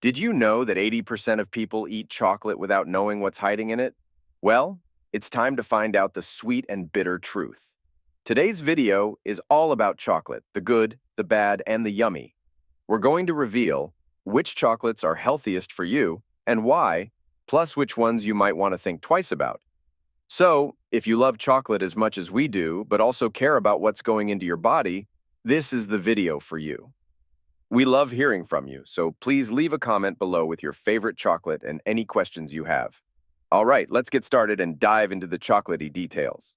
Did you know that 80% of people eat chocolate without knowing what's hiding in it? Well, it's time to find out the sweet and bitter truth. Today's video is all about chocolate, the good, the bad, and the yummy. We're going to reveal which chocolates are healthiest for you and why, plus which ones you might want to think twice about. So, if you love chocolate as much as we do, but also care about what's going into your body, this is the video for you. We love hearing from you, so please leave a comment below with your favorite chocolate and any questions you have. All right, let's get started and dive into the chocolatey details.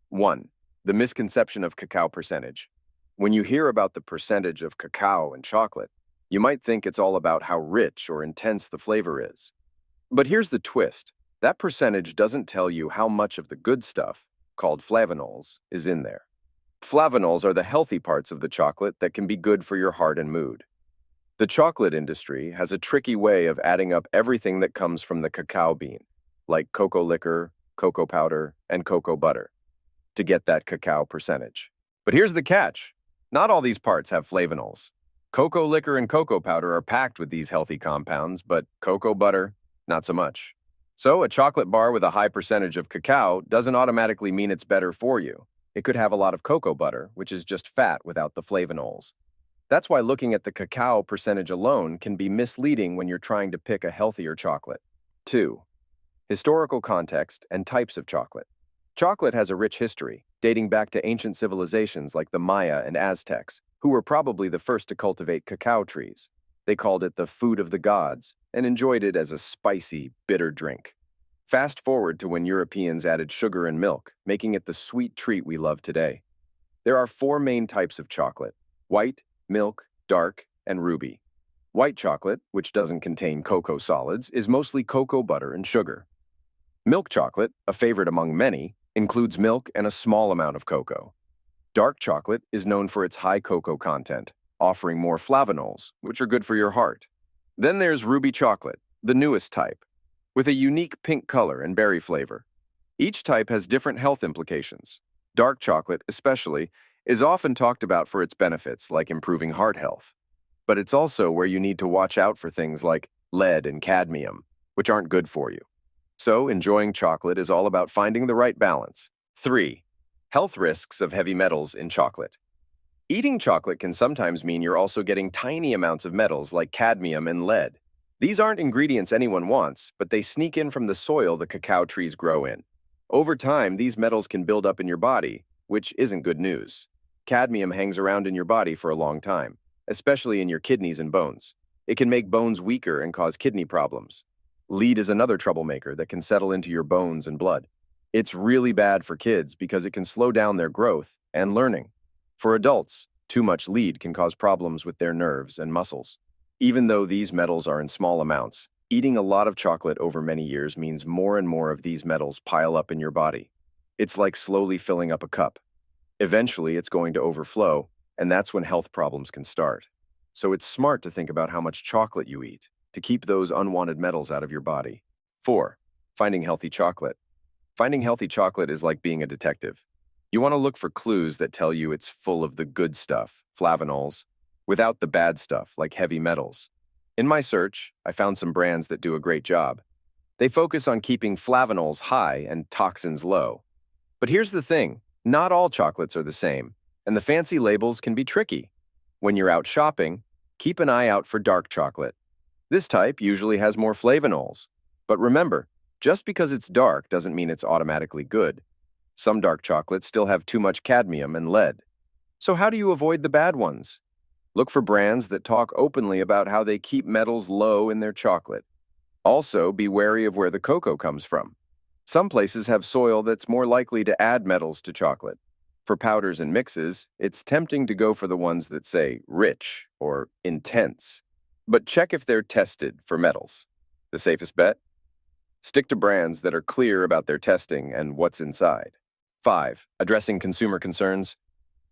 1. The misconception of cacao percentage. When you hear about the percentage of cacao in chocolate, you might think it's all about how rich or intense the flavor is. But here's the twist. That percentage doesn't tell you how much of the good stuff, called flavonols, is in there. Flavonols are the healthy parts of the chocolate that can be good for your heart and mood. The chocolate industry has a tricky way of adding up everything that comes from the cacao bean, like cocoa liquor, cocoa powder, and cocoa butter, to get that cacao percentage. But here's the catch. Not all these parts have flavonols. Cocoa liquor and cocoa powder are packed with these healthy compounds, but cocoa butter, not so much. So a chocolate bar with a high percentage of cacao doesn't automatically mean it's better for you. It could have a lot of cocoa butter, which is just fat without the flavonols. That's why looking at the cacao percentage alone can be misleading when you're trying to pick a healthier chocolate. 2. Historical context and types of chocolate. Chocolate has a rich history, dating back to ancient civilizations like the Maya and Aztecs, who were probably the first to cultivate cacao trees. They called it the food of the gods and enjoyed it as a spicy, bitter drink. Fast forward to when Europeans added sugar and milk, making it the sweet treat we love today. There are 4 main types of chocolate: white, milk, dark, and ruby. White chocolate, which doesn't contain cocoa solids, is mostly cocoa butter and sugar. Milk chocolate, a favorite among many, includes milk and a small amount of cocoa. Dark chocolate is known for its high cocoa content, offering more flavonols, which are good for your heart. Then there's ruby chocolate, the newest type, with a unique pink color and berry flavor. Each type has different health implications. Dark chocolate, especially, is often talked about for its benefits, like improving heart health. But it's also where you need to watch out for things like lead and cadmium, which aren't good for you. So, enjoying chocolate is all about finding the right balance. 3. Health risks of heavy metals in chocolate. Eating chocolate can sometimes mean you're also getting tiny amounts of metals like cadmium and lead. These aren't ingredients anyone wants, but they sneak in from the soil the cacao trees grow in. Over time, these metals can build up in your body, which isn't good news. Cadmium hangs around in your body for a long time, especially in your kidneys and bones. It can make bones weaker and cause kidney problems. Lead is another troublemaker that can settle into your bones and blood. It's really bad for kids because it can slow down their growth and learning. For adults, too much lead can cause problems with their nerves and muscles. Even though these metals are in small amounts, eating a lot of chocolate over many years means more and more of these metals pile up in your body. It's like slowly filling up a cup. Eventually, it's going to overflow, and that's when health problems can start. So it's smart to think about how much chocolate you eat to keep those unwanted metals out of your body. 4. Finding healthy chocolate. Finding healthy chocolate is like being a detective. You want to look for clues that tell you it's full of the good stuff, flavonols, without the bad stuff like heavy metals. In my search, I found some brands that do a great job. They focus on keeping flavonols high and toxins low. But here's the thing, not all chocolates are the same, and the fancy labels can be tricky. When you're out shopping, keep an eye out for dark chocolate. This type usually has more flavonols. But remember, just because it's dark doesn't mean it's automatically good. Some dark chocolates still have too much cadmium and lead. So how do you avoid the bad ones? Look for brands that talk openly about how they keep metals low in their chocolate. Also, be wary of where the cocoa comes from. Some places have soil that's more likely to add metals to chocolate. For powders and mixes, it's tempting to go for the ones that say rich or intense. But check if they're tested for metals. The safest bet? Stick to brands that are clear about their testing and what's inside. 5. Addressing consumer concerns.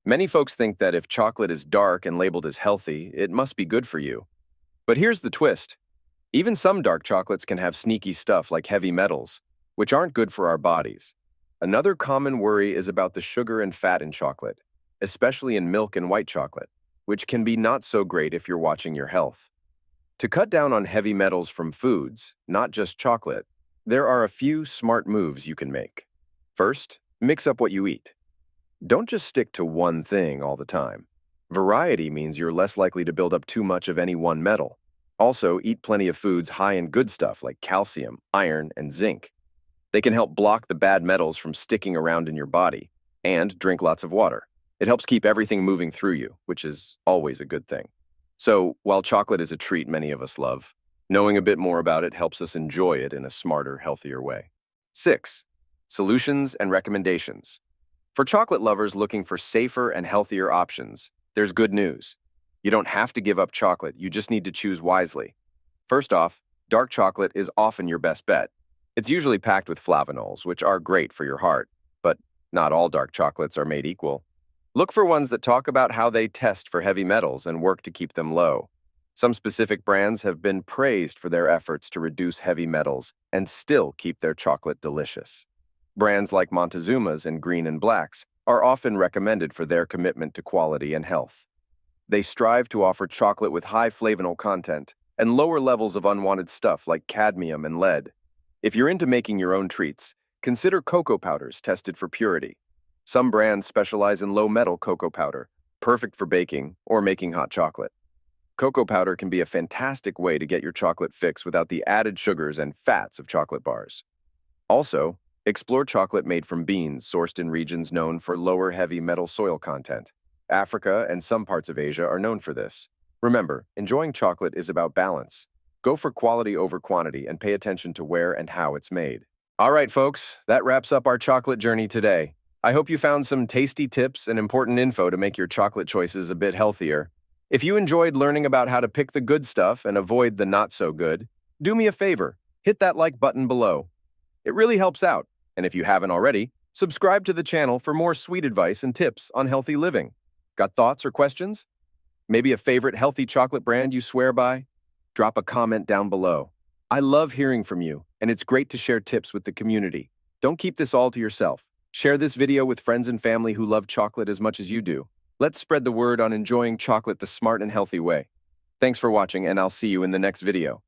Many folks think that if chocolate is dark and labeled as healthy, it must be good for you. But here's the twist. Even some dark chocolates can have sneaky stuff like heavy metals, which aren't good for our bodies. Another common worry is about the sugar and fat in chocolate, especially in milk and white chocolate, which can be not so great if you're watching your health. To cut down on heavy metals from foods, not just chocolate, there are a few smart moves you can make. First, mix up what you eat. Don't just stick to one thing all the time. Variety means you're less likely to build up too much of any one metal. Also, eat plenty of foods high in good stuff like calcium, iron, and zinc. They can help block the bad metals from sticking around in your body. And drink lots of water. It helps keep everything moving through you, which is always a good thing. So, while chocolate is a treat many of us love, knowing a bit more about it helps us enjoy it in a smarter, healthier way. 6. Solutions and recommendations. For chocolate lovers looking for safer and healthier options, there's good news. You don't have to give up chocolate, you just need to choose wisely. First off, dark chocolate is often your best bet. It's usually packed with flavonols, which are great for your heart, but not all dark chocolates are made equal. Look for ones that talk about how they test for heavy metals and work to keep them low. Some specific brands have been praised for their efforts to reduce heavy metals and still keep their chocolate delicious. Brands like Montezuma's and Green and Black's are often recommended for their commitment to quality and health. They strive to offer chocolate with high flavanol content and lower levels of unwanted stuff like cadmium and lead. If you're into making your own treats, consider cocoa powders tested for purity. Some brands specialize in low-metal cocoa powder, perfect for baking or making hot chocolate. Cocoa powder can be a fantastic way to get your chocolate fix without the added sugars and fats of chocolate bars. Also, explore chocolate made from beans sourced in regions known for lower heavy metal soil content. Africa and some parts of Asia are known for this. Remember, enjoying chocolate is about balance. Go for quality over quantity and pay attention to where and how it's made. All right, folks, that wraps up our chocolate journey today. I hope you found some tasty tips and important info to make your chocolate choices a bit healthier. If you enjoyed learning about how to pick the good stuff and avoid the not so good, do me a favor, hit that like button below. It really helps out, and if you haven't already, subscribe to the channel for more sweet advice and tips on healthy living. Got thoughts or questions? Maybe a favorite healthy chocolate brand you swear by? Drop a comment down below. I love hearing from you, and it's great to share tips with the community. Don't keep this all to yourself. Share this video with friends and family who love chocolate as much as you do. Let's spread the word on enjoying chocolate the smart and healthy way. Thanks for watching, and I'll see you in the next video.